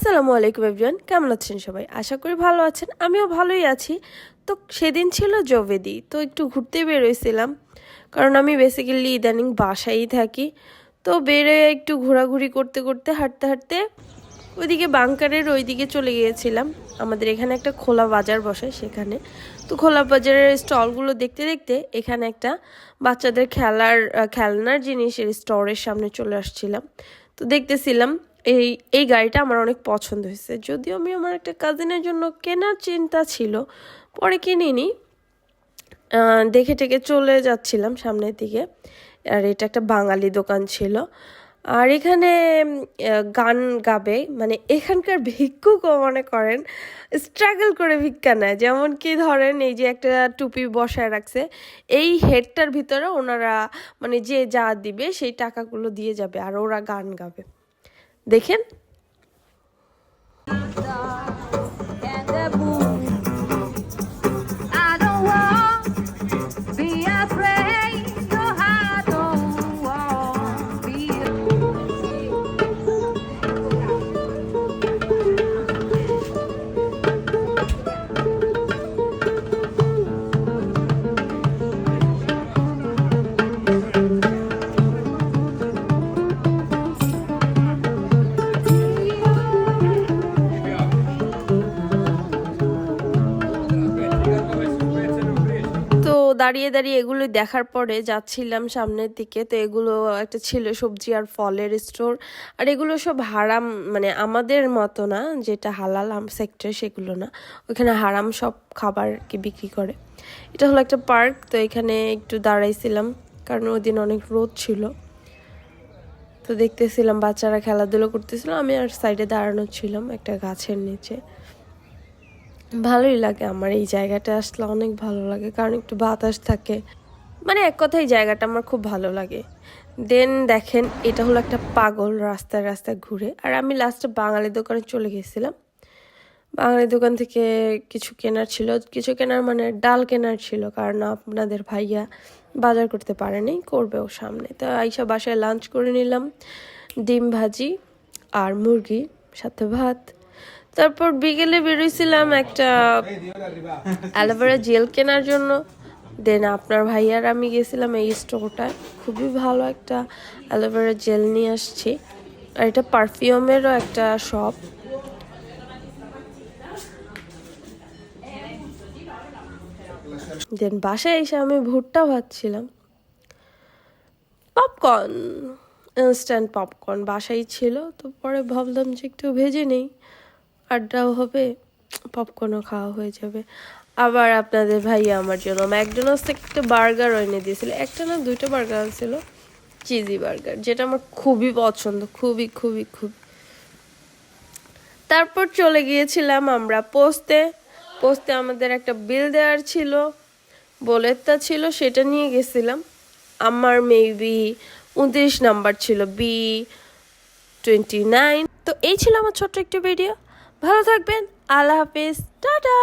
আসসালামু আলাইকুম এভরিওয়ান, কেমন আছেন সবাই? আশা করি ভালো আছেন, আমিও ভালোই আছি। তো সেদিন ছিল জবেদি, তো একটু ঘুরতে বেরোইছিলাম, কারণ আমি বেসিক্যালি ইদানিং বাসায়ই থাকি। তো বেরোয় একটু ঘোরাঘুরি করতে করতে হাঁটতে হাঁটতে ওইদিকে বাংকারের ওইদিকে চলে গিয়েছিলাম। আমাদের এখানে একটা খোলা বাজার বসে সেখানে। তো খোলা বাজারের স্টলগুলো দেখতে দেখতে এখানে একটা বাচ্চাদের খেলনার জিনিসের স্টোরের সামনে চলে আসছিলাম। তো দেখতেছিলাম এই এই গাড়িটা আমার অনেক পছন্দ হয়েছে, যদিও আমি আমার একটা কাজিনের জন্য কেনার চিন্তা ছিল, পরে কিনিনি। দেখে টেকে চলে যাচ্ছিলাম সামনের দিকে। আর এটা একটা বাঙালি দোকান ছিল। আর এখানে গান গাবে, মানে এখানকার ভিক্ষুকও মনে করেন স্ট্রাগল করে ভিক্ষা নেয়। যেমন কি ধরেন, এই যে একটা টুপি বসায় রাখছে, এই হেডটার ভিতরে ওনারা মানে যে যা দিবে সেই টাকাগুলো দিয়ে যাবে, আর ওরা গান গাবে। দেখেন। তো দাঁড়িয়ে দাঁড়িয়ে এগুলো দেখার পরে যাচ্ছিলাম সামনের দিকে। তো এগুলো একটা ছিল সবজি আর ফলের স্টোর। আর এগুলো সব হারাম, মানে আমাদের মতো না, যেটা হালাল সেক্টর সেগুলো না, ওইখানে হারাম সব খাবার কি বিক্রি করে। এটা হলো একটা পার্ক। তো এখানে একটু দাঁড়াইছিলাম, কারণ ওই দিন অনেক রোদ ছিল। তো দেখতেছিলাম বাচ্চারা খেলাধুলো করতেছিল, আমি আর সাইডে দাঁড়ানো ছিলাম একটা গাছের নিচে। ভালোই লাগে আমার এই জায়গাটা, আসলে অনেক ভালো লাগে, কারণ একটু বাতাস থাকে, মানে এক কথায় এই জায়গাটা আমার খুব ভালো লাগে। দেন দেখেন, এটা হলো একটা পাগল রাস্তায় রাস্তায় ঘুরে। আর আমি লাস্টে বাঙালি দোকানে চলে গেছিলাম। বাঙালি দোকান থেকে কিছু কেনার ছিল, কিছু কেনার মানে ডাল কেনার ছিল, কারণ আপনাদের ভাইয়া বাজার করতে পারেনি, করবে ও সামনে। তো আইসা বাসায় লাঞ্চ করে নিলাম, ডিম ভাজি আর মুরগি, সাথে ভাত। তারপর বিকেলে বেরোইছিলাম একটা অ্যালোভেরা জেল কেনার জন্য। দেন আপনার ভাইয়ার আমি গেছিলাম এই স্টোরটায়, খুবই ভালো একটা অ্যালোভেরা জেল নিয়ে আসছি। আর এটা পারফিউমেরও একটা শপ। দেন বাসায় এসে আমি ভুট্টা ভাজছিলাম, পপকর্ন, ইনস্ট্যান্ট পপকর্ন বাসায় ছিল। তো পরে ভাবলাম যে একটু ভেজে নেই, আড্ডাও হবে, পপকর্নও খাওয়া হয়ে যাবে। আবার আপনাদের ভাইয়া আমার জন্য ম্যাকডোনাল্ডস থেকে একটা বার্গার এনে দিয়েছিল, একটা না দুইটা বার্গার ছিল, চিজি বার্গার, যেটা আমার খুবই পছন্দ, খুবই খুবই খুব। তারপর চলে গিয়েছিলাম আমরা পোস্তে। পোস্তে আমাদের একটা বিল দেওয়ার ছিল, বোলেটটা ছিল, সেটা নিয়ে গেছিলাম। আমার মেবি 29 নাম্বার ছিল, B29। তো এই ছিল আমার ছোট্ট একটা ভিডিও। ভালো থাকবেন, আল্লাহ হাফিজ, টাটা।